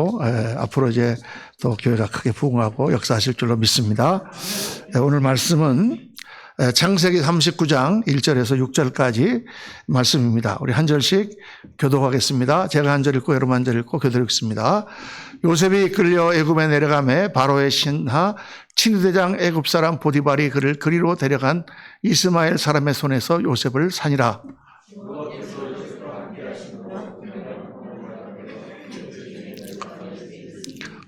하시고 앞으로 이제 또 교회가 크게 부흥하고 역사하실 줄로 믿습니다. 오늘 말씀은 창세기 39장 1절에서 6절까지 말씀입니다. 우리 한 절씩 교독하겠습니다. 제가 한 절 읽고 여러분 한 절 읽고 교독 읽습니다. 요셉이 이끌려 애굽에 내려가매 바로의 신하 친위대장 애굽 사람 보디발이 그를 그리로 데려간 이스마엘 사람의 손에서 요셉을 산이라.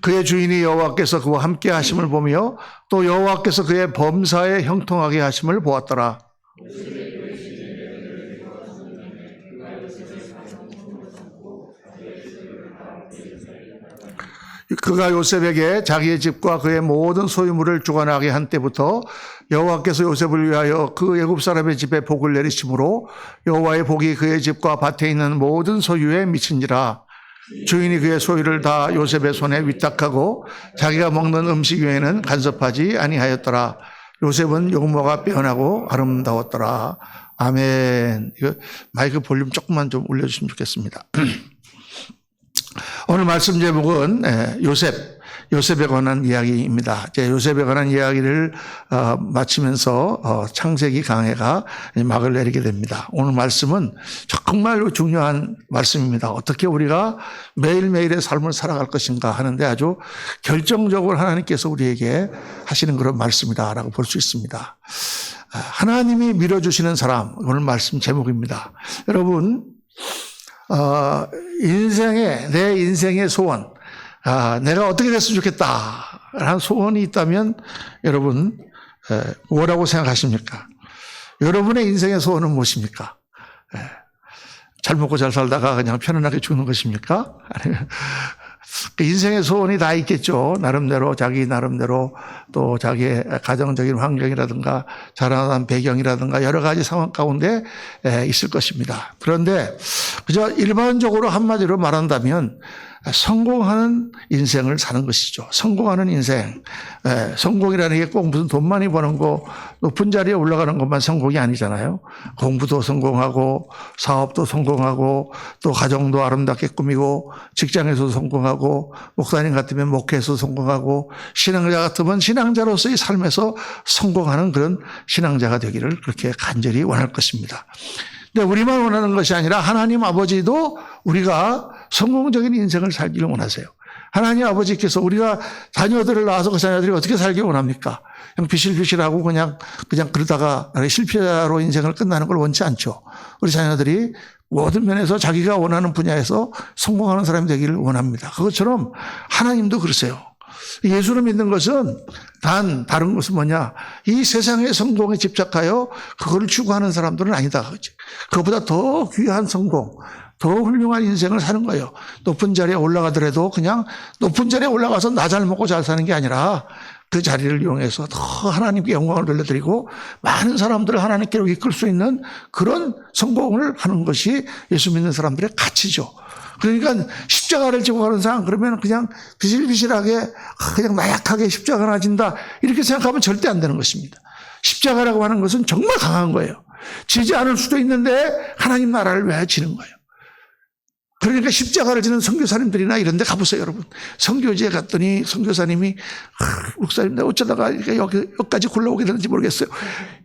그의 주인이 여호와께서 그와 함께 하심을 보며 또 여호와께서 그의 범사에 형통하게 하심을 보았더라. 그가 요셉에게 자기의 집과 그의 모든 소유물을 주관하게 한 때부터 여호와께서 요셉을 위하여 그 애굽 사람의 집에 복을 내리심으로 여호와의 복이 그의 집과 밭에 있는 모든 소유에 미친지라. 주인이 그의 소유를 다 요셉의 손에 위탁하고 자기가 먹는 음식 외에는 간섭하지 아니하였더라. 요셉은 용모가 빼어나고 아름다웠더라. 아멘. 이거 마이크 볼륨 조금만 좀 올려주시면 좋겠습니다. 오늘 말씀 제목은 요셉에 관한 이야기입니다. 요셉에 관한 이야기를 마치면서 창세기 강해가 막을 내리게 됩니다. 오늘 말씀은 정말로 중요한 말씀입니다. 어떻게 우리가 매일매일의 삶을 살아갈 것인가 하는데 아주 결정적으로 하나님께서 우리에게 하시는 그런 말씀이다라고 볼 수 있습니다. 하나님이 밀어주시는 사람, 오늘 말씀 제목입니다. 여러분, 내 인생의 소원, 내가 어떻게 됐으면 좋겠다 라는 소원이 있다면 여러분 뭐라고 생각하십니까? 여러분의 인생의 소원은 무엇입니까? 잘 먹고 잘 살다가 그냥 편안하게 죽는 것입니까? 아니면 인생의 소원이 다 있겠죠. 나름대로 자기 나름대로 또 자기의 가정적인 환경이라든가 자라난 배경이라든가 여러 가지 상황 가운데 있을 것입니다. 그런데 그저 일반적으로 한마디로 말한다면 성공하는 인생을 사는 것이죠. 성공하는 인생. 성공이라는 게 꼭 무슨 돈 많이 버는 거, 높은 자리에 올라가는 것만 성공이 아니잖아요. 공부도 성공하고, 사업도 성공하고, 또 가정도 아름답게 꾸미고, 직장에서도 성공하고, 목사님 같으면 목회에서 성공하고, 신앙자 같으면 신앙자로서의 삶에서 성공하는 그런 신앙자가 되기를 그렇게 간절히 원할 것입니다. 근데 우리만 원하는 것이 아니라 하나님 아버지도 우리가 성공적인 인생을 살기를 원하세요. 하나님 아버지께서 우리가 자녀들을 낳아서 그 자녀들이 어떻게 살기 원합니까? 그냥 비실비실하고 그냥 그러다가 실패자로 인생을 끝나는 걸 원치 않죠. 우리 자녀들이 모든 면에서 자기가 원하는 분야에서 성공하는 사람이 되기를 원합니다. 그것처럼 하나님도 그러세요. 예수를 믿는 것은 다른 것은 뭐냐? 이 세상의 성공에 집착하여 그거를 추구하는 사람들은 아니다. 그것보다 더 귀한 성공, 더 훌륭한 인생을 사는 거예요. 높은 자리에 올라가더라도 그냥 높은 자리에 올라가서 나 잘 먹고 잘 사는 게 아니라 그 자리를 이용해서 더 하나님께 영광을 돌려드리고 많은 사람들을 하나님께로 이끌 수 있는 그런 성공을 하는 것이 예수 믿는 사람들의 가치죠. 그러니까 십자가를 지고 가는 사람 그러면 그냥 비실비실하게 그냥 나약하게 십자가나 진다 이렇게 생각하면 절대 안 되는 것입니다. 십자가라고 하는 것은 정말 강한 거예요. 지지 않을 수도 있는데 하나님 나라를 왜 지는 거예요. 그러니까 십자가를 지는 선교사님들이나 이런 데 가보세요, 여러분. 선교지에 갔더니 선교사님이 목사님 내가 어쩌다가 여기까지 굴러오게 되는지 모르겠어요.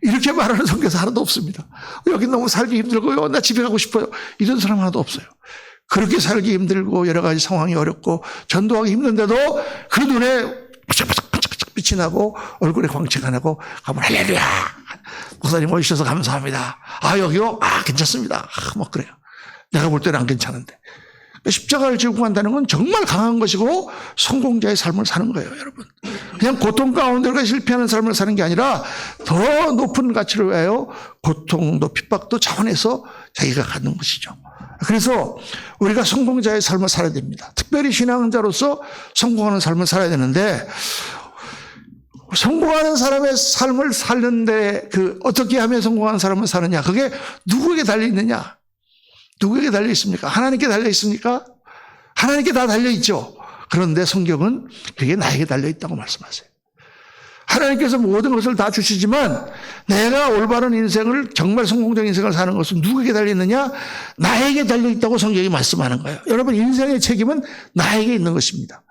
이렇게 말하는 선교사 하나도 없습니다. 여기 너무 살기 힘들고요. 나 집에 가고 싶어요. 이런 사람 하나도 없어요. 그렇게 살기 힘들고 여러 가지 상황이 어렵고 전도하기 힘든데도 그 눈에 반짝반짝 빛이 나고 얼굴에 광채가 나고 가면 할렐루야. 목사님 오셔서 감사합니다. 여기요? 괜찮습니다. 뭐 그래요. 내가 볼 때는 안 괜찮은데. 십자가를 지고 간다는 건 정말 강한 것이고 성공자의 삶을 사는 거예요, 여러분. 그냥 고통 가운데 실패하는 삶을 사는 게 아니라 더 높은 가치를 위하여 고통도 핍박도 차원에서 자기가 갖는 것이죠. 그래서 우리가 성공자의 삶을 살아야 됩니다. 특별히 신앙자로서 성공하는 삶을 살아야 되는데 성공하는 사람의 삶을 사는데 어떻게 하면 성공하는 사람을 사느냐? 그게 누구에게 달려 있느냐? 누구에게 달려 있습니까? 하나님께 달려 있습니까? 하나님께 다 달려 있죠. 그런데 성경은 그게 나에게 달려 있다고 말씀하세요. 하나님께서 모든 것을 다 주시지만 내가 올바른 인생을, 정말 성공적인 인생을 사는 것은 누구에게 달려있느냐? 나에게 달려있다고 성경이 말씀하는 거예요. 여러분, 인생의 책임은 나에게 있는 것입니다.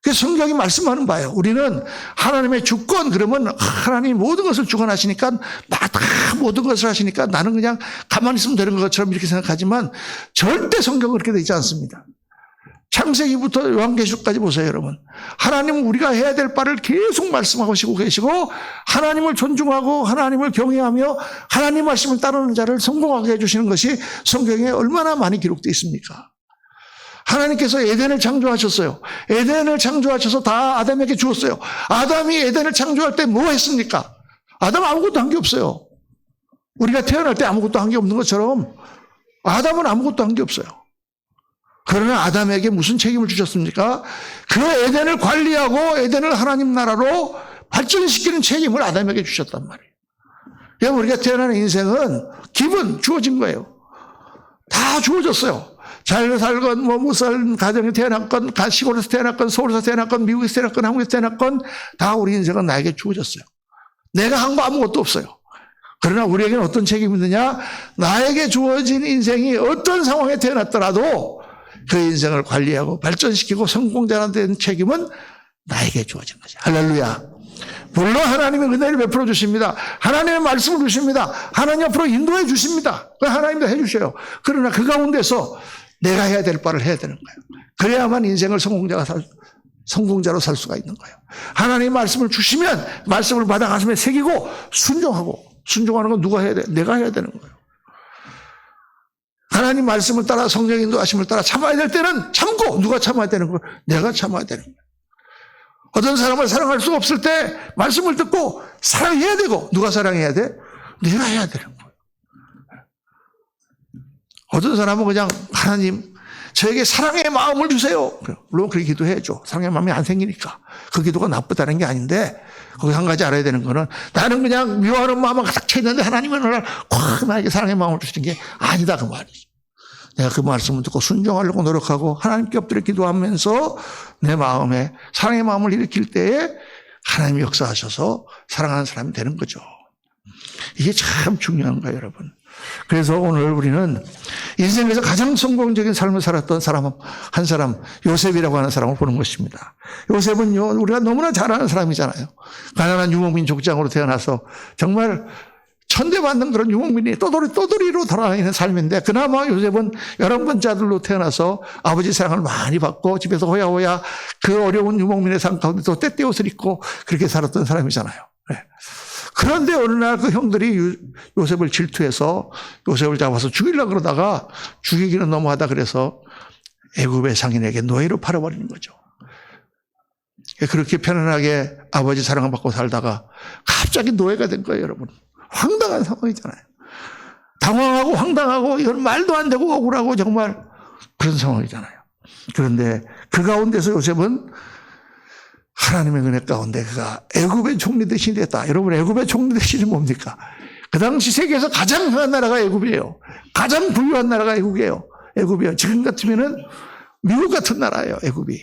그래서 성경이 말씀하는 바예요. 우리는 하나님의 주권, 그러면 하나님이 모든 것을 주권하시니까, 나 다 모든 것을 하시니까 나는 그냥 가만히 있으면 되는 것처럼 이렇게 생각하지만 절대 성경은 그렇게 되지 않습니다. 창세기부터 요한계시록까지 보세요, 여러분. 하나님은 우리가 해야 될 바를 계속 말씀하시고 계시고, 하나님을 존중하고 하나님을 경외하며 하나님 말씀을 따르는 자를 성공하게 해주시는 것이 성경에 얼마나 많이 기록되어 있습니까? 하나님께서 에덴을 창조하셨어요. 에덴을 창조하셔서 다 아담에게 주었어요. 아담이 에덴을 창조할 때 뭐 했습니까? 아담 아무것도 한 게 없어요. 우리가 태어날 때 아무것도 한 게 없는 것처럼 아담은 아무것도 한 게 없어요. 그러나 아담에게 무슨 책임을 주셨습니까? 그 에덴을 관리하고 에덴을 하나님 나라로 발전시키는 책임을 아담에게 주셨단 말이에요. 그러니까 우리가 태어나는 인생은 기분 주어진 거예요. 다 주어졌어요. 잘 살건, 못 살 가정에 태어났건, 시골에서 태어났건, 서울에서 태어났건, 미국에서 태어났건, 한국에서 태어났건, 다 우리 인생은 나에게 주어졌어요. 내가 한 거 아무것도 없어요. 그러나 우리에게는 어떤 책임이 있느냐? 나에게 주어진 인생이 어떤 상황에 태어났더라도 그 인생을 관리하고 발전시키고 성공자가 된 책임은 나에게 주어진 거죠. 할렐루야. 물론 하나님의 은혜를 베풀어 주십니다. 하나님의 말씀을 주십니다. 하나님 앞으로 인도해 주십니다. 하나님도 해 주셔요. 그러나 그 가운데서 내가 해야 될 바를 해야 되는 거예요. 그래야만 인생을 성공자로 살 수가 있는 거예요. 하나님의 말씀을 주시면 말씀을 받아 가슴에 새기고 순종하는 건 누가 해야 돼? 내가 해야 되는 거예요. 하나님 말씀을 따라 성령 인도하심을 따라 참아야 될 때는 참고, 누가 참아야 되는 거예요? 내가 참아야 되는 거예요. 어떤 사람을 사랑할 수 없을 때 말씀을 듣고 사랑해야 되고, 누가 사랑해야 돼? 내가 해야 되는 거예요. 어떤 사람은 그냥 하나님 저에게 사랑의 마음을 주세요. 물론 그렇게 기도해야죠. 사랑의 마음이 안 생기니까. 그 기도가 나쁘다는 게 아닌데, 거기 한 가지 알아야 되는 거는 나는 그냥 미워하는 마음만 가득 차 있는데 하나님은 오늘 콱 나에게 사랑의 마음을 주시는 게 아니다, 그 말이죠. 내가 그 말씀을 듣고 순종하려고 노력하고 하나님께 엎드려 기도하면서 내 마음에 사랑의 마음을 일으킬 때에 하나님이 역사하셔서 사랑하는 사람이 되는 거죠. 이게 참 중요한 거예요, 여러분. 그래서 오늘 우리는 인생에서 가장 성공적인 삶을 살았던 한 사람, 요셉이라고 하는 사람을 보는 것입니다. 요셉은요, 우리가 너무나 잘 아는 사람이잖아요. 가난한 유목민 족장으로 태어나서 정말 천대받는 그런 유목민이 떠돌이로 돌아다니는 삶인데, 그나마 요셉은 11번째 아들로 태어나서 아버지 사랑을 많이 받고 집에서 호야호야 그 어려운 유목민의 삶 가운데 또 떼떼옷을 입고 그렇게 살았던 사람이잖아요. 네. 그런데 어느 날 그 형들이 요셉을 질투해서 요셉을 잡아서 죽이려고 그러다가 죽이기는 너무하다 그래서 애굽의 상인에게 노예로 팔아버리는 거죠. 그렇게 편안하게 아버지 사랑을 받고 살다가 갑자기 노예가 된 거예요, 여러분. 황당한 상황이잖아요. 당황하고 황당하고 이건 말도 안 되고 억울하고 정말 그런 상황이잖아요. 그런데 그 가운데서 요셉은 하나님의 은혜 가운데 그가 애굽의 총리 대신이 됐다. 여러분, 애굽의 총리 대신이 뭡니까? 그 당시 세계에서 가장 강한 나라가 애굽이에요. 가장 부유한 나라가 애굽이에요. 지금 같으면은 미국 같은 나라예요, 애굽이.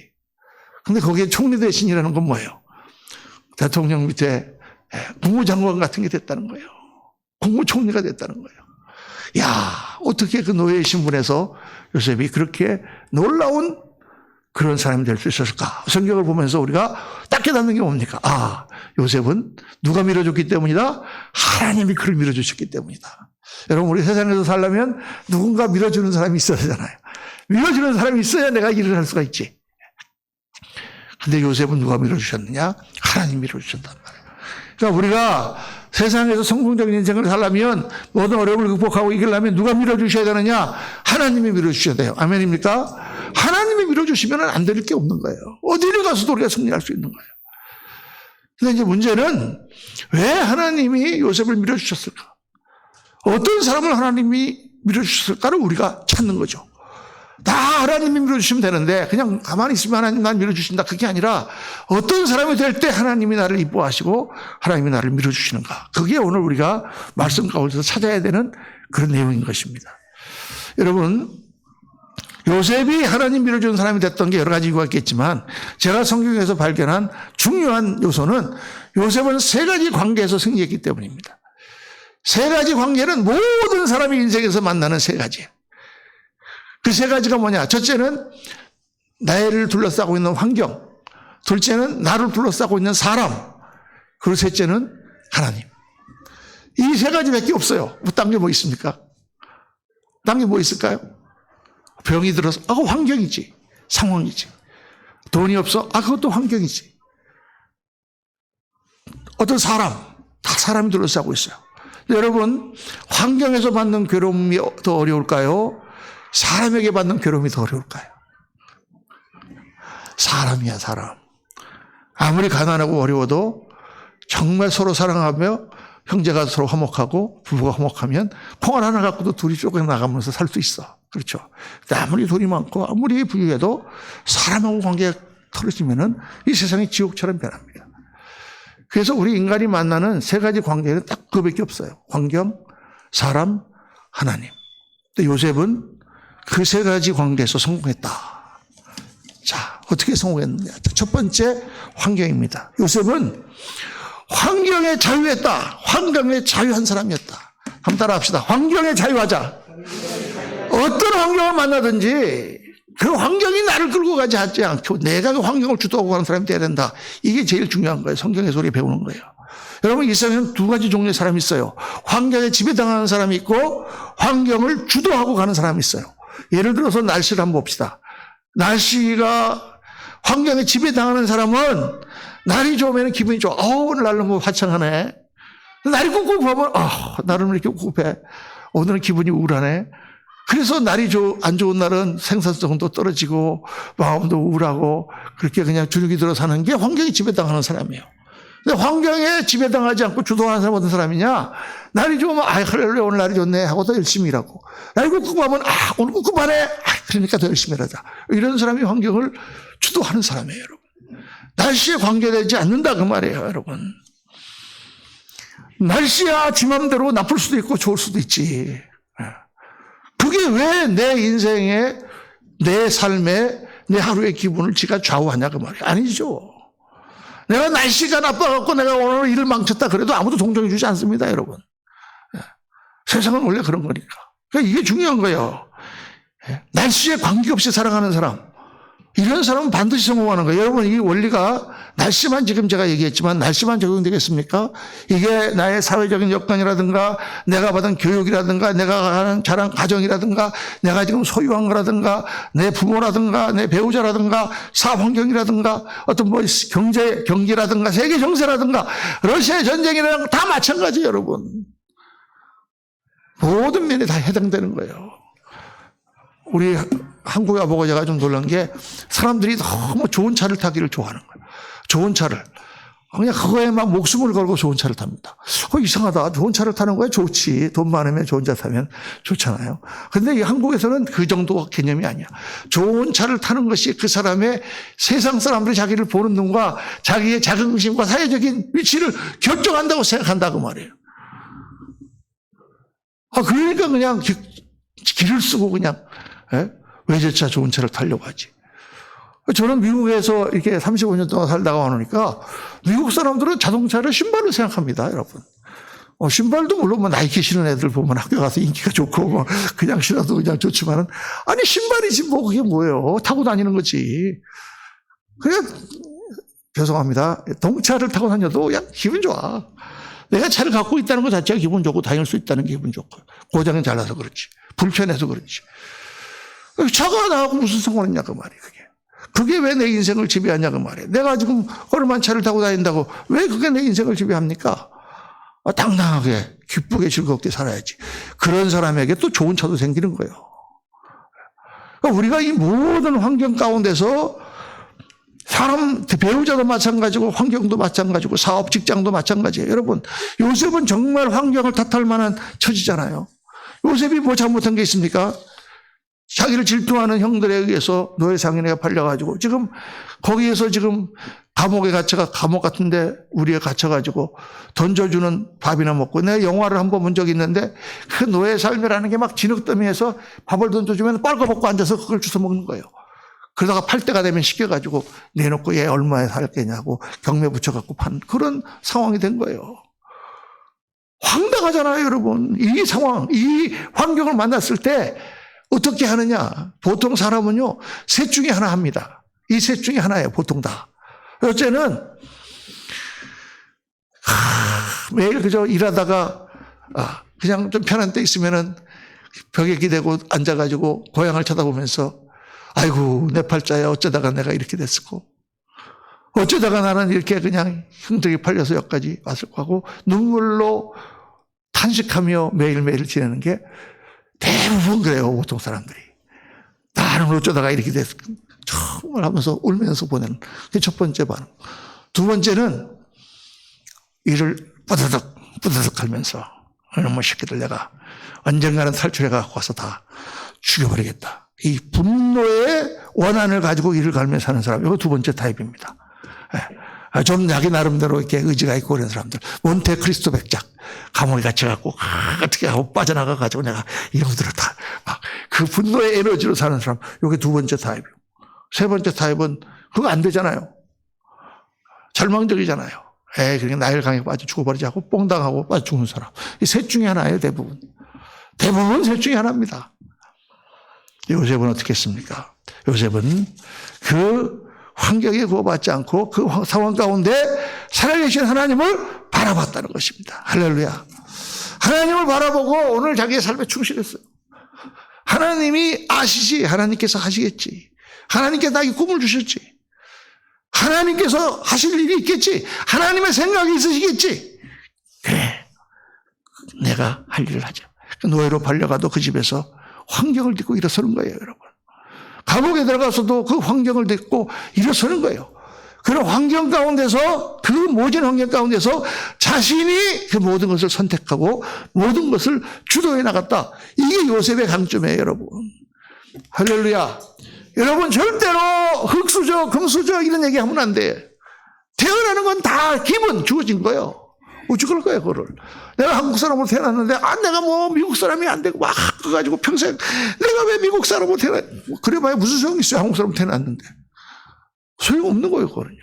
근데 거기에 총리 대신이라는 건 뭐예요? 대통령 밑에 국무장관 같은 게 됐다는 거예요. 국무총리가 됐다는 거예요. 야, 어떻게 그 노예의 신분에서 요셉이 그렇게 놀라운 그런 사람이 될 수 있었을까? 성경을 보면서 우리가 딱 깨닫는 게 뭡니까? 아, 요셉은 누가 밀어줬기 때문이다? 하나님이 그를 밀어주셨기 때문이다. 여러분, 우리 세상에서 살려면 누군가 밀어주는 사람이 있어야 되잖아요. 밀어주는 사람이 있어야 내가 일을 할 수가 있지. 근데 요셉은 누가 밀어주셨느냐? 하나님이 밀어주셨단 말이에요. 그러니까 우리가 세상에서 성공적인 인생을 살려면, 모든 어려움을 극복하고 이기려면 누가 밀어주셔야 되느냐? 하나님이 밀어주셔야 돼요. 아멘입니까? 하나님이 밀어주시면 안 될 게 없는 거예요. 어디를 가서도 우리가 승리할 수 있는 거예요. 근데 이제 문제는 왜 하나님이 요셉을 밀어주셨을까? 어떤 사람을 하나님이 밀어주셨을까를 우리가 찾는 거죠. 다 하나님이 밀어주시면 되는데 그냥 가만히 있으면 하나님 날 밀어주신다, 그게 아니라 어떤 사람이 될 때 하나님이 나를 이뻐하시고 하나님이 나를 밀어주시는가, 그게 오늘 우리가 말씀 가운데서 찾아야 되는 그런 내용인 것입니다. 여러분, 요셉이 하나님 밀어준 사람이 됐던 게 여러 가지 이유가 있겠지만 제가 성경에서 발견한 중요한 요소는 요셉은 세 가지 관계에서 승리했기 때문입니다. 세 가지 관계는 모든 사람이 인생에서 만나는 세 가지. 그 세 가지가 뭐냐? 첫째는 나를 둘러싸고 있는 환경. 둘째는 나를 둘러싸고 있는 사람. 그리고 셋째는 하나님. 이 세 가지밖에 없어요. 딴 게 뭐 있습니까? 딴 게 뭐 있을까요? 병이 들어서, 그거 환경이지. 상황이지. 돈이 없어? 그것도 환경이지. 어떤 사람, 다 사람이 둘러싸고 있어요. 여러분, 환경에서 받는 괴로움이 더 어려울까요? 사람에게 받는 괴로움이 더 어려울까요? 사람이야, 사람. 아무리 가난하고 어려워도 정말 서로 사랑하며 형제가 서로 화목하고 부부가 화목하면 콩알 하나 갖고도 둘이 쪼개 나가면서 살 수 있어. 그렇죠. 근데 아무리 돈이 많고 아무리 부유해도 사람하고 관계가 틀어지면은 이 세상이 지옥처럼 변합니다. 그래서 우리 인간이 만나는 세 가지 관계는 딱 그밖에 없어요. 환경, 사람, 하나님. 근데 요셉은 그 세 가지 관계에서 성공했다. 자, 어떻게 성공했느냐. 첫 번째 환경입니다. 요셉은 환경에 자유했다. 환경에 자유한 사람이었다. 한번 따라 합시다. 환경에 자유하자. 어떤 환경을 만나든지 그 환경이 나를 끌고 가지 않고 내가 그 환경을 주도하고 가는 사람이 돼야 된다. 이게 제일 중요한 거예요. 성경에서 우리 배우는 거예요. 여러분, 이 세상에는 두 가지 종류의 사람이 있어요. 환경에 지배당하는 사람이 있고 환경을 주도하고 가는 사람이 있어요. 예를 들어서 날씨를 한번 봅시다. 날씨가 환경에 지배당하는 사람은 날이 좋으면 기분이 좋아. 오늘 날은 뭐 화창하네. 날이 꿉꿉하면 날은 왜 이렇게 꿉꿉해. 오늘은 기분이 우울하네. 그래서 날이 안 좋은 날은 생산성도 떨어지고 마음도 우울하고 그렇게 그냥 주눅이 들어 사는 게 환경에 지배당하는 사람이에요. 근데 환경에 지배당하지 않고 주도하는 사람은 어떤 사람이냐? 날이 좋으면 할렐루야 오늘 날이 좋네 하고 더 열심히 일하고, 날이 꿉꿉하면 오늘 꿉꿉하네 그러니까 더 열심히 일하자. 이런 사람이 환경을 주도하는 사람이에요, 여러분. 날씨에 관계되지 않는다 그 말이에요, 여러분. 날씨야 지 맘대로 나쁠 수도 있고 좋을 수도 있지. 그게 왜 내 인생에, 내 삶에, 내 하루의 기분을 지가 좌우하냐 그 말이에요. 아니죠. 내가 날씨가 나빠갖고 내가 오늘 일을 망쳤다 그래도 아무도 동정해 주지 않습니다, 여러분. 세상은 원래 그런 거니까. 그러니까 이게 중요한 거예요. 날씨에 관계없이 살아가는 사람, 이런 사람은 반드시 성공하는 거예요. 여러분, 이 원리가 날씨만, 지금 제가 얘기했지만 날씨만 적용되겠습니까? 이게 나의 사회적인 여건이라든가 내가 받은 교육이라든가 내가 자란 가정이라든가 내가 지금 소유한 거라든가 내 부모라든가 내 배우자라든가 사업 환경이라든가 어떤 뭐 경기라든가 세계 정세라든가 러시아의 전쟁이라든가 다 마찬가지예요, 여러분. 모든 면에 다 해당되는 거예요. 우리 한국에 와보고 제가 좀 놀란 게 사람들이 너무 좋은 차를 타기를 좋아하는 거예요. 좋은 차를. 그냥 그거에 막 목숨을 걸고 좋은 차를 탑니다. 이상하다. 좋은 차를 타는 거야 좋지. 돈 많으면 좋은 차 타면 좋잖아요. 근데 이 한국에서는 그 정도 개념이 아니야. 좋은 차를 타는 것이 그 사람의 세상 사람들이 자기를 보는 눈과 자기의 자긍심과 사회적인 위치를 결정한다고 생각한다고 말이에요. 그러니까 그냥 길을 쓰고 그냥 외제차 좋은 차를 타려고 하지. 저는 미국에서 이렇게 35년 동안 살다가 와놓으니까 미국 사람들은 자동차를 신발로 생각합니다, 여러분. 신발도 물론 뭐 나이키 신은 애들 보면 학교 가서 인기가 좋고 뭐 그냥 신어도 그냥 좋지만은, 아니 신발이지 뭐 그게 뭐예요. 타고 다니는 거지. 그냥 죄송합니다. 동차를 타고 다녀도 그냥 기분 좋아. 내가 차를 갖고 있다는 것 자체가 기분 좋고 다닐 수 있다는 게 기분 좋고, 고장이 잘 나서 그렇지, 불편해서 그렇지. 차가 나하고 무슨 상관이냐 그 말이에요. 그게 왜 내 인생을 지배하냐 그 말이에요. 내가 지금 허름한 차를 타고 다닌다고 왜 그게 내 인생을 지배합니까? 당당하게 기쁘게 즐겁게 살아야지. 그런 사람에게 또 좋은 차도 생기는 거예요. 그러니까 우리가 이 모든 환경 가운데서 사람, 배우자도 마찬가지고 환경도 마찬가지고 사업 직장도 마찬가지예요. 여러분, 요셉은 정말 환경을 탓할 만한 처지잖아요. 요셉이 뭐 잘못한 게 있습니까? 자기를 질투하는 형들에 의해서 노예상인에게 팔려가지고 지금 거기에서 지금 감옥에 갇혀가 감옥 같은데 우리에 갇혀가지고 던져주는 밥이나 먹고, 내가 영화를 한번 본 적이 있는데 그 노예 삶이라는 게 막 진흙더미에서 밥을 던져주면 빨가벗고 앉아서 그걸 주워 먹는 거예요. 그러다가 팔 때가 되면 시켜가지고 내놓고 얘 얼마에 살겠냐고 경매 붙여갖고 판 그런 상황이 된 거예요. 황당하잖아요, 여러분. 이 상황, 이 환경을 만났을 때 어떻게 하느냐. 보통 사람은요, 셋 중에 하나 합니다. 이 셋 중에 하나예요, 보통 다. 첫째는 매일 그저 일하다가 그냥 좀 편한 때 있으면은 벽에 기대고 앉아가지고 고향을 쳐다보면서 아이고 내 팔자야 어쩌다가 내가 이렇게 됐을까, 어쩌다가 나는 이렇게 그냥 흉들이 팔려서 여기까지 왔을까 하고 눈물로 탄식하며 매일매일 지내는 게 대부분 그래요. 보통 사람들이 나는 어쩌다가 이렇게 됐을까 정말 하면서 울면서 보내는 그게 첫 번째 반응. 두 번째는 이를 뿌드득 하면서 이놈의 새끼들 내가 언젠가는 탈출해가 와서 다 죽여버리겠다. 이 분노의 원한을 가지고 이를 갈며 사는 사람, 이거 두 번째 타입입니다. 좀 자기 나름대로 이렇게 의지가 있고 그런 사람들. 몬테크리스토 백작 감옥에 갇혀갖고 어떻게 하고 빠져나가가지고 내가 이놈들을 다 막 그 분노의 에너지로 사는 사람, 이게 두 번째 타입이고. 세 번째 타입은 그거 안 되잖아요. 절망적이잖아요. 그냥 나일 강에 빠져 죽어버리자고 뽕당하고 빠져 죽는 사람. 이 셋 중에 하나예요, 대부분. 대부분 셋 중에 하나입니다. 요셉은 어떻게 했습니까? 요셉은 그 환경에 구워받지 않고 그 상황 가운데 살아계신 하나님을 바라봤다는 것입니다. 할렐루야. 하나님을 바라보고 오늘 자기의 삶에 충실했어요. 하나님이 아시지, 하나님께서 하시겠지. 하나님께서 나에게 꿈을 주셨지. 하나님께서 하실 일이 있겠지. 하나님의 생각이 있으시겠지. 그래, 내가 할 일을 하자. 노예로 팔려가도 그 집에서 환경을 딛고 일어서는 거예요, 여러분. 감옥에 들어가서도 그 환경을 딛고 일어서는 거예요. 그런 환경 가운데서, 그 모진 환경 가운데서 자신이 그 모든 것을 선택하고 모든 것을 주도해 나갔다. 이게 요셉의 강점이에요, 여러분. 할렐루야. 여러분 절대로 흙수저, 금수저 이런 얘기하면 안 돼. 태어나는 건 다 기분 주어진 거예요. 어찌 그럴 거예요, 그거를. 내가 한국 사람으로 태어났는데, 내가 뭐 미국 사람이 안 되고 막 그래가지고 평생 내가 왜 미국 사람으로 태어났, 그래봐야 무슨 소용이 있어요, 한국 사람으로 태어났는데. 소용없는 거예요, 그거는요.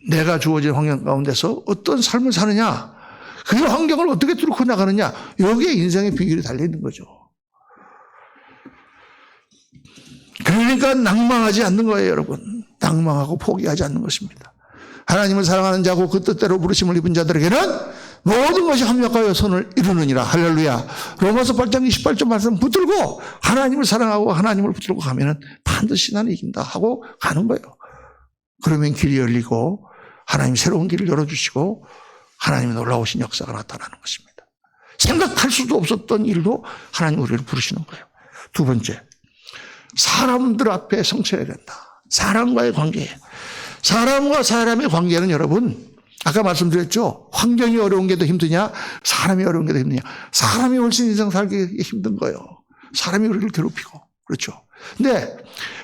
내가 주어진 환경 가운데서 어떤 삶을 사느냐, 그 환경을 어떻게 뚫고 나가느냐, 여기에 인생의 비결이 달려있는 거죠. 그러니까 낭망하지 않는 거예요, 여러분. 낭망하고 포기하지 않는 것입니다. 하나님을 사랑하는 자고 그 뜻대로 부르심을 입은 자들에게는 모든 것이 합력하여 선을 이루느니라. 할렐루야. 로마서 8장 28절 말씀 붙들고 하나님을 사랑하고 하나님을 붙들고 가면은 반드시 나는 이긴다 하고 가는 거예요. 그러면 길이 열리고 하나님 새로운 길을 열어주시고 하나님의 놀라우신 역사가 나타나는 것입니다. 생각할 수도 없었던 일도 하나님 우리를 부르시는 거예요. 두 번째, 사람들 앞에 성취해야 된다. 사람과의 관계예요. 사람과 사람의 관계는 여러분, 아까 말씀드렸죠. 환경이 어려운 게 더 힘드냐, 사람이 어려운 게 더 힘드냐. 사람이 훨씬 인생 살기 힘든 거예요. 사람이 우리를 괴롭히고. 그렇죠. 근데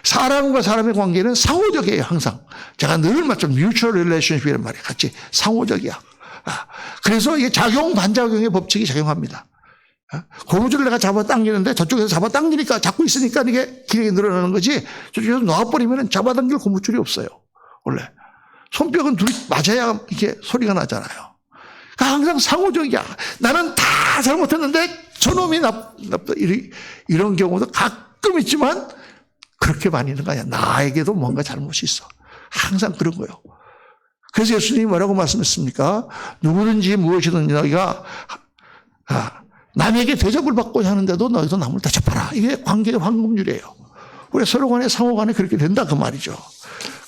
사람과 사람의 관계는 상호적이에요, 항상. 제가 늘 말씀, mutual relationship이란 말이에요. 같이 상호적이야. 그래서 이게 작용, 반작용의 법칙이 작용합니다. 고무줄을 내가 잡아당기는데 저쪽에서 잡아당기니까, 잡고 있으니까 이게 기력이 늘어나는 거지, 저쪽에서 놔버리면 잡아당길 고무줄이 없어요. 원래. 손뼉은 둘이 맞아야 이게 소리가 나잖아요. 그러니까 항상 상호적이야. 나는 다 잘못했는데 저놈이 나쁘다. 이런 경우도 가끔 있지만 그렇게 많이 있는 거 아니야. 나에게도 뭔가 잘못이 있어. 항상 그런 거예요. 그래서 예수님이 뭐라고 말씀했습니까? 누구든지 무엇이든지 너희가 남에게 대접을 받고자 하는데도 너희도 남을 대접하라. 이게 관계의 황금률이에요. 우리 서로 간에 상호 간에 그렇게 된다 그 말이죠.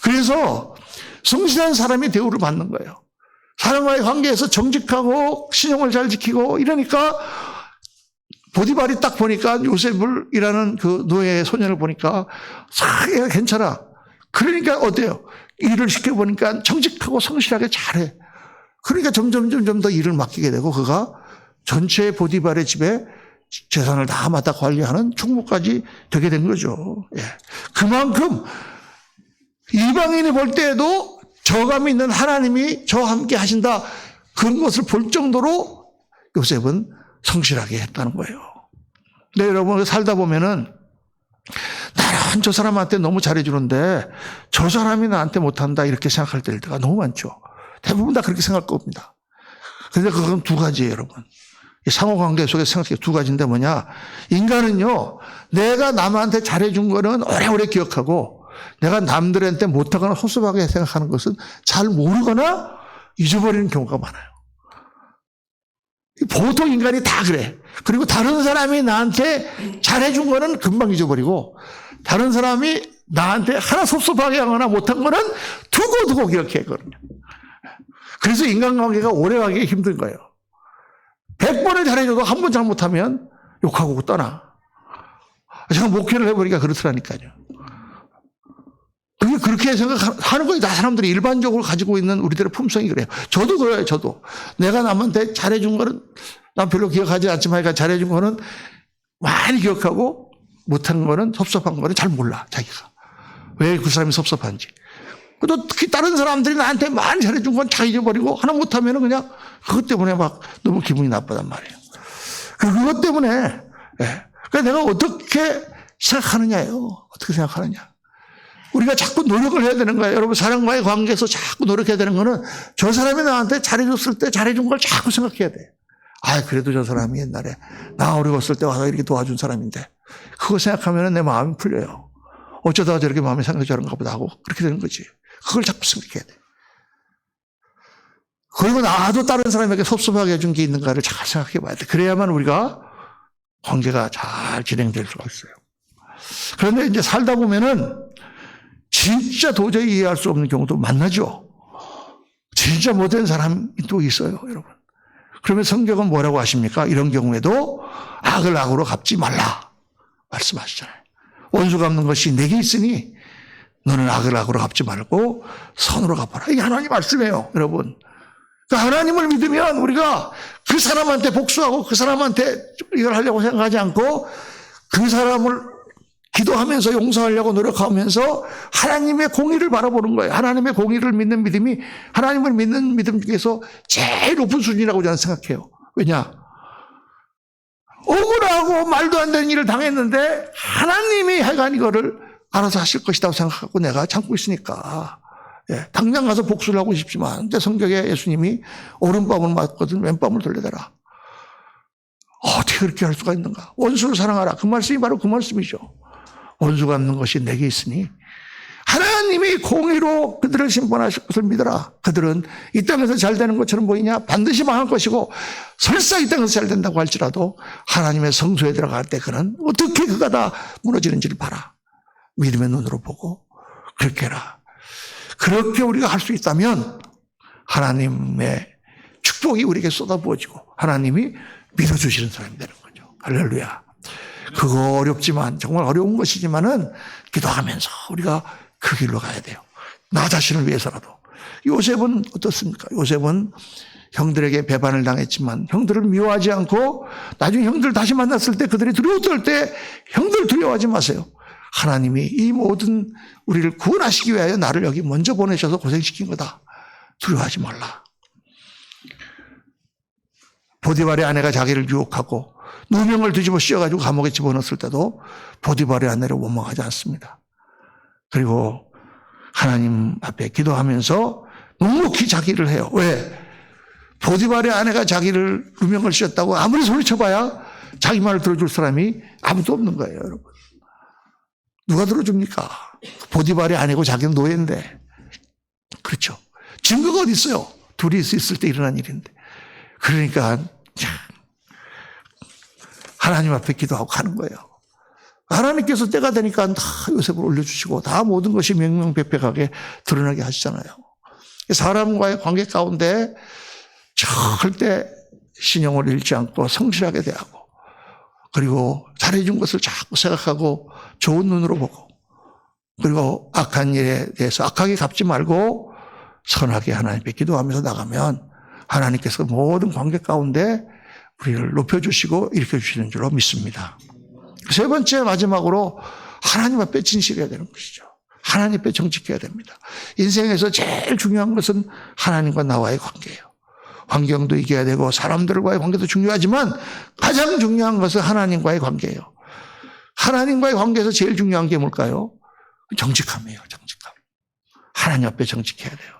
그래서 성실한 사람이 대우를 받는 거예요. 사람과의 관계에서 정직하고 신용을 잘 지키고 이러니까 보디발이 딱 보니까 요셉이라는 그 노예 소년을 보니까 얘가 괜찮아. 그러니까 어때요? 일을 시켜보니까 정직하고 성실하게 잘해. 그러니까 점점 더 일을 맡기게 되고 그가 전체 보디발의 집에 재산을 다 맡아 관리하는 총무까지 되게 된 거죠. 예. 그만큼 이방인이 볼 때에도 저가 믿는 하나님이 저와 함께 하신다. 그런 것을 볼 정도로 요셉은 성실하게 했다는 거예요. 근데 여러분 살다 보면은 나는 저 사람한테 너무 잘해주는데 저 사람이 나한테 못한다 이렇게 생각할 때가 너무 많죠. 대부분 다 그렇게 생각할 겁니다. 그런데 그건 두 가지예요, 여러분. 이 상호관계 속에서 생각해 두 가지인데 뭐냐. 인간은요, 내가 남한테 잘해준 거는 오래오래 기억하고 내가 남들한테 못하거나 섭섭하게 생각하는 것은 잘 모르거나 잊어버리는 경우가 많아요. 보통 인간이 다 그래. 그리고 다른 사람이 나한테 잘해준 거는 금방 잊어버리고 다른 사람이 나한테 하나 섭섭하게 하거나 못한 거는 두고두고 기억했거든요. 그래서 인간관계가 오래가기 힘든 거예요. 100번을 잘해줘도 한 번 잘못하면 욕하고 떠나. 제가 목회를 해보니까 그렇더라니까요. 그게 그렇게 생각하는 거예요. 다 사람들이 일반적으로 가지고 있는 우리들의 품성이 그래요. 저도 그래요, 저도. 내가 남한테 잘해준 거는 난 별로 기억하지 않지만 잘해준 거는 많이 기억하고 못한 거는 섭섭한 거는 잘 몰라, 자기가. 왜 그 사람이 섭섭한지. 또 특히 다른 사람들이 나한테 많이 잘해준 건 다 잊어버리고 하나 못하면 그냥 그것 때문에 막 너무 기분이 나쁘단 말이에요. 그것 때문에, 예. 그러니까 내가 어떻게 생각하느냐예요. 어떻게 생각하느냐. 우리가 자꾸 노력을 해야 되는 거예요. 여러분, 사람과의 관계에서 자꾸 노력해야 되는 거는 저 사람이 나한테 잘해줬을 때 잘해준 걸 자꾸 생각해야 돼. 아, 그래도 저 사람이 옛날에 나 어려웠을 때 와서 이렇게 도와준 사람인데. 그거 생각하면 내 마음이 풀려요. 어쩌다가 저렇게 마음이 생각이 저런가 보다 하고 그렇게 되는 거지. 그걸 자꾸 생각해야 돼. 그리고 나도 다른 사람에게 섭섭하게 해준 게 있는가를 잘 생각해 봐야 돼. 그래야만 우리가 관계가 잘 진행될 수가 있어요. 그런데 이제 살다 보면은 진짜 도저히 이해할 수 없는 경우도 만나죠. 진짜 못된 사람이 또 있어요, 여러분. 그러면 성경은 뭐라고 하십니까? 이런 경우에도 악을 악으로 갚지 말라 말씀하시잖아요. 원수 갚는 것이 내게 있으니 너는 악을 악으로 갚지 말고 선으로 갚아라. 이게 하나님 말씀이에요, 여러분. 그러니까 하나님을 믿으면 우리가 그 사람한테 복수하고 그 사람한테 이걸 하려고 생각하지 않고 그 사람을 기도하면서 용서하려고 노력하면서 하나님의 공의를 바라보는 거예요. 하나님의 공의를 믿는 믿음이 하나님을 믿는 믿음 중에서 제일 높은 수준이라고 저는 생각해요. 왜냐? 억울하고 말도 안 되는 일을 당했는데 하나님이 하여간 이거를 알아서 하실 것이라고 생각하고 내가 참고 있으니까 당장 가서 복수를 하고 싶지만 근데 성경에 예수님이 오른밤을 맞거든 왼밤을 돌려대라. 어떻게 그렇게 할 수가 있는가? 원수를 사랑하라. 그 말씀이 바로 그 말씀이죠. 원수 갚는 것이 내게 있으니 하나님이 공의로 그들을 심판하실 것을 믿어라. 그들은 이 땅에서 잘 되는 것처럼 보이냐? 반드시 망할 것이고 설사 이 땅에서 잘 된다고 할지라도 하나님의 성소에 들어갈 때 그는 어떻게 그가 다 무너지는지를 봐라. 믿음의 눈으로 보고 그렇게 해라. 그렇게 우리가 할 수 있다면 하나님의 축복이 우리에게 쏟아부어지고 하나님이 믿어주시는 사람이 되는 거죠. 할렐루야. 그거 어렵지만 정말 어려운 것이지만은 기도하면서 우리가 그 길로 가야 돼요. 나 자신을 위해서라도. 요셉은 어떻습니까? 요셉은 형들에게 배반을 당했지만 형들을 미워하지 않고 나중에 형들 다시 만났을 때 그들이 두려웠을 때 형들 두려워하지 마세요. 하나님이 이 모든 우리를 구원하시기 위하여 나를 여기 먼저 보내셔서 고생시킨 거다. 두려워하지 말라. 보디발의 아내가 자기를 유혹하고 누명을 뒤집어 씌워가지고 감옥에 집어넣었을 때도 보디발의 아내를 원망하지 않습니다. 그리고 하나님 앞에 기도하면서 묵묵히 자기를 해요. 왜? 보디발의 아내가 자기를 누명을 씌웠다고 아무리 소리쳐봐야 자기 말을 들어줄 사람이 아무도 없는 거예요, 여러분. 누가 들어줍니까? 보디발의 아내고 자기는 노예인데. 그렇죠. 증거가 어디 있어요? 둘이 있을 때 일어난 일인데. 그러니까 하나님 앞에 기도하고 가는 거예요. 하나님께서 때가 되니까 다 요셉을 올려주시고 다 모든 것이 명명백백하게 드러나게 하시잖아요. 사람과의 관계 가운데 절대 신용을 잃지 않고 성실하게 대하고 그리고 잘해준 것을 자꾸 생각하고 좋은 눈으로 보고 그리고 악한 일에 대해서 악하게 갚지 말고 선하게 하나님께 기도하면서 나가면 하나님께서 모든 관계 가운데 우리를 높여주시고 일으켜주시는 줄로 믿습니다. 세 번째 마지막으로 하나님 앞에 진실해야 되는 것이죠. 하나님 앞에 정직해야 됩니다. 인생에서 제일 중요한 것은 하나님과 나와의 관계예요. 환경도 이겨야 되고 사람들과의 관계도 중요하지만 가장 중요한 것은 하나님과의 관계예요. 하나님과의 관계에서 제일 중요한 게 뭘까요? 정직함이에요. 정직함. 하나님 앞에 정직해야 돼요.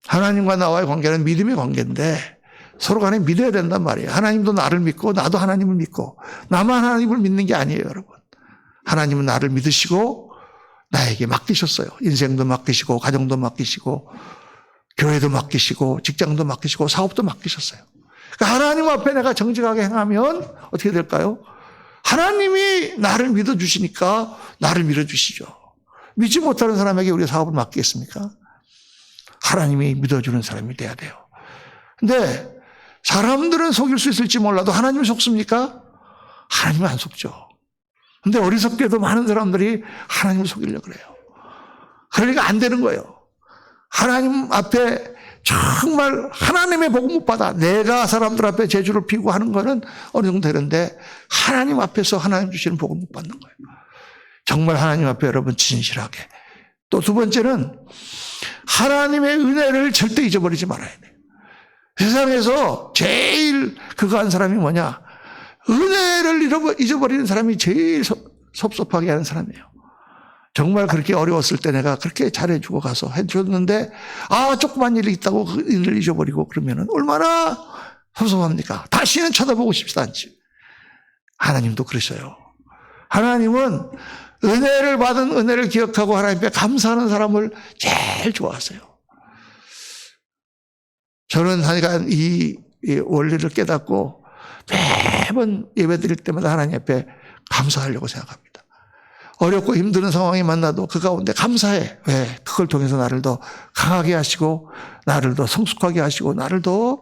하나님과 나와의 관계는 믿음의 관계인데 서로 간에 믿어야 된단 말이에요. 하나님도 나를 믿고 나도 하나님을 믿고 나만 하나님을 믿는 게 아니에요, 여러분. 하나님은 나를 믿으시고 나에게 맡기셨어요. 인생도 맡기시고 가정도 맡기시고 교회도 맡기시고 직장도 맡기시고 사업도 맡기셨어요. 그러니까 하나님 앞에 내가 정직하게 행하면 어떻게 될까요? 하나님이 나를 믿어주시니까 나를 밀어주시죠. 믿지 못하는 사람에게 우리가 사업을 맡기겠습니까? 하나님이 믿어주는 사람이 돼야 돼요. 근데 사람들은 속일 수 있을지 몰라도 하나님이 속습니까? 하나님은 안 속죠. 근데 어리석게도 많은 사람들이 하나님을 속이려고 그래요. 그러니까 안 되는 거예요. 하나님 앞에 정말 하나님의 복을 못 받아. 내가 사람들 앞에 재주를 피고 하는 거는 어느 정도 되는데 하나님 앞에서 하나님 주시는 복을 못 받는 거예요. 정말 하나님 앞에 여러분 진실하게. 또 두 번째는 하나님의 은혜를 절대 잊어버리지 말아야 돼요. 세상에서 제일 그거 한 사람이 뭐냐? 은혜를 잊어버리는 사람이 제일 섭섭하게 하는 사람이에요. 정말 그렇게 어려웠을 때 내가 그렇게 잘해주고 가서 해줬는데 조그만 일이 있다고 그 일을 잊어버리고 그러면 얼마나 섭섭합니까? 다시는 쳐다보고 싶지도 않지. 하나님도 그러셔요. 하나님은 은혜를 받은 은혜를 기억하고 하나님께 감사하는 사람을 제일 좋아하세요. 저는 하여간 이 원리를 깨닫고 매번 예배 드릴 때마다 하나님 앞에 감사하려고 생각합니다. 어렵고 힘든 상황이 만나도 그 가운데 감사해. 왜? 그걸 통해서 나를 더 강하게 하시고 나를 더 성숙하게 하시고 나를 더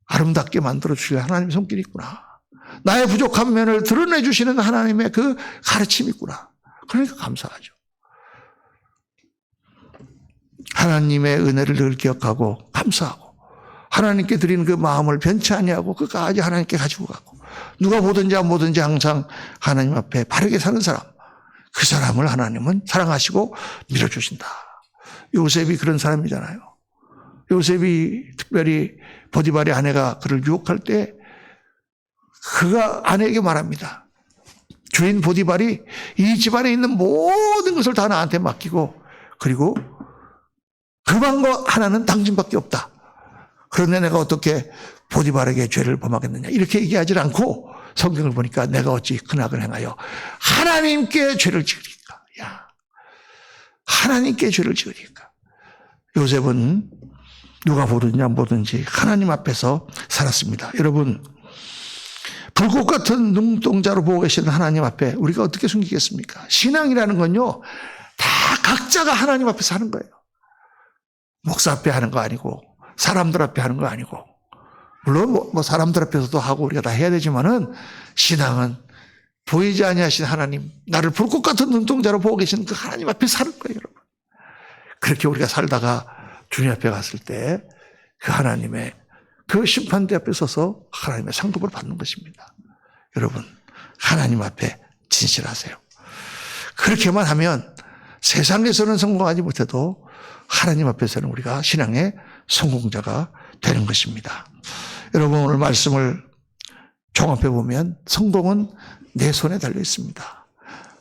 아름답게 만들어 주실 하나님의 손길이 있구나. 나의 부족한 면을 드러내 주시는 하나님의 그 가르침이 있구나. 그러니까 감사하죠. 하나님의 은혜를 늘 기억하고 감사하고 하나님께 드리는 그 마음을 변치 아니하고 끝까지 하나님께 가지고 가고 누가 보든지 안 보든지 항상 하나님 앞에 바르게 사는 사람, 그 사람을 하나님은 사랑하시고 밀어주신다. 요셉이 그런 사람이잖아요. 요셉이 특별히 보디발의 아내가 그를 유혹할 때 그가 아내에게 말합니다. 주인 보디발이 이 집안에 있는 모든 것을 다 나한테 맡기고 그리고 그만 거 하나는 당신밖에 없다. 그런데 내가 어떻게 보디발에게 죄를 범하겠느냐 이렇게 얘기하지 않고 성경을 보니까 내가 어찌 근악을 행하여 하나님께 죄를 지으리까. 하나님께 죄를 지으리까. 요셉은 누가 보든지 안 보든지 하나님 앞에서 살았습니다. 여러분 불꽃 같은 눈동자로 보고 계시는 하나님 앞에 우리가 어떻게 숨기겠습니까? 신앙이라는 건요 다 각자가 하나님 앞에서 하는 거예요. 목사 앞에 하는 거 아니고 사람들 앞에 하는 거 아니고 물론 뭐 사람들 앞에서도 하고 우리가 다 해야 되지만은 신앙은 보이지 아니하신 하나님, 나를 불꽃 같은 눈동자로 보고 계시는 그 하나님 앞에 사는 거예요, 여러분. 그렇게 우리가 살다가 주님 앞에 갔을 때 그 하나님의 그 심판대 앞에 서서 하나님의 상급을 받는 것입니다. 여러분, 하나님 앞에 진실하세요. 그렇게만 하면 세상에서는 성공하지 못해도 하나님 앞에서는 우리가 신앙의 성공자가 되는 것입니다. 여러분 오늘 말씀을 종합해 보면 성공은 내 손에 달려 있습니다.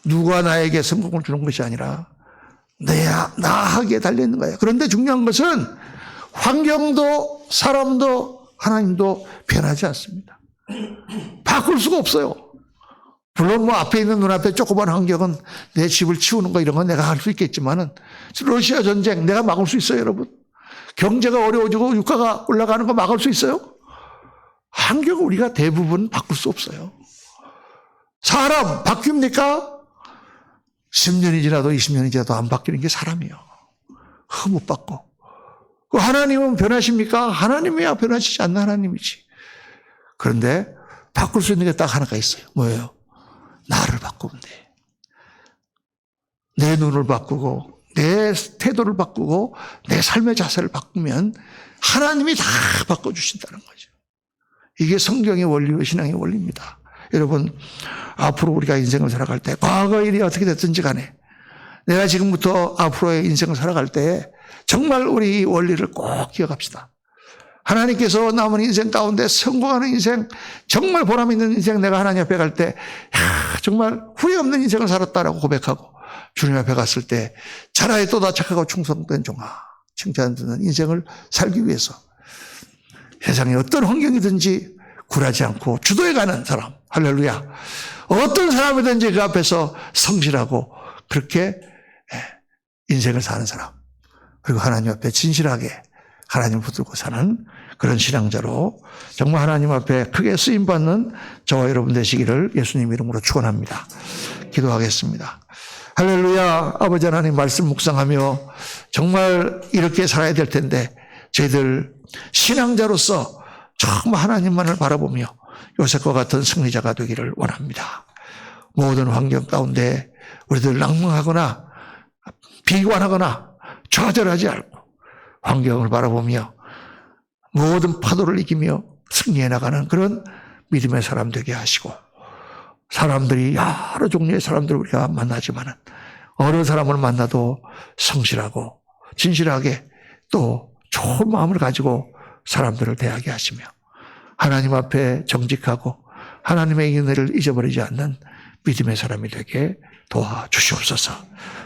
누가 나에게 성공을 주는 것이 아니라 나에게 달려 있는 거예요. 그런데 중요한 것은 환경도 사람도 하나님도 변하지 않습니다. 바꿀 수가 없어요. 물론 뭐 앞에 있는 눈앞에 조그만 환경은 내 집을 치우는 거 이런 건 내가 할 수 있겠지만은 러시아 전쟁 내가 막을 수 있어요, 여러분? 경제가 어려워지고 유가가 올라가는 거 막을 수 있어요? 환경을 우리가 대부분 바꿀 수 없어요. 사람 바뀝니까? 10년이 지나도 20년이 지나도 안 바뀌는 게 사람이에요. 못 바꿔. 하나님은 변하십니까? 하나님이야 변하시지 않는 하나님이지. 그런데 바꿀 수 있는 게 딱 하나가 있어요. 뭐예요? 나를 바꾸면 돼. 내 눈을 바꾸고 내 태도를 바꾸고 내 삶의 자세를 바꾸면 하나님이 다 바꿔주신다는 거죠. 이게 성경의 원리와 신앙의 원리입니다. 여러분 앞으로 우리가 인생을 살아갈 때 과거 일이 어떻게 됐든지 간에 내가 지금부터 앞으로의 인생을 살아갈 때 정말 우리 이 원리를 꼭 기억합시다. 하나님께서 남은 인생 가운데 성공하는 인생, 정말 보람 있는 인생, 내가 하나님 앞에 갈 때 정말 후회 없는 인생을 살았다라고 고백하고 주님 앞에 갔을 때 자라에 또다 착하고 충성된 종아, 칭찬 듣는 인생을 살기 위해서 세상에 어떤 환경이든지 굴하지 않고 주도해 가는 사람, 할렐루야. 어떤 사람이든지 그 앞에서 성실하고 그렇게 인생을 사는 사람, 그리고 하나님 앞에 진실하게 하나님을 붙들고 사는 그런 신앙자로 정말 하나님 앞에 크게 쓰임받는 저와 여러분 되시기를 예수님 이름으로 축원합니다. 기도하겠습니다. 할렐루야. 아버지 하나님 말씀 묵상하며 정말 이렇게 살아야 될 텐데 저희들 신앙자로서 정말 하나님만을 바라보며 요셉과 같은 승리자가 되기를 원합니다. 모든 환경 가운데 우리들 낭망하거나 비관하거나 좌절하지 않고 환경을 바라보며 모든 파도를 이기며 승리해 나가는 그런 믿음의 사람 되게 하시고, 사람들이 여러 종류의 사람들을 우리가 만나지만은 어느 사람을 만나도 성실하고 진실하게 또 좋은 마음을 가지고 사람들을 대하게 하시며 하나님 앞에 정직하고 하나님의 은혜를 잊어버리지 않는 믿음의 사람이 되게 도와주시옵소서.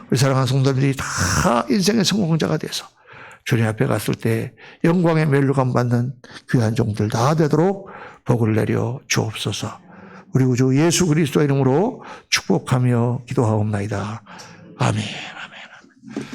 우리 사랑하는 성도들이 다 인생의 성공자가 돼서 주님 앞에 갔을 때 영광의 멸류관 받는 귀한 종들 다 되도록 복을 내려 주옵소서. 우리 구주 예수 그리스도 이름으로 축복하며 기도하옵나이다. 아멘. 아멘.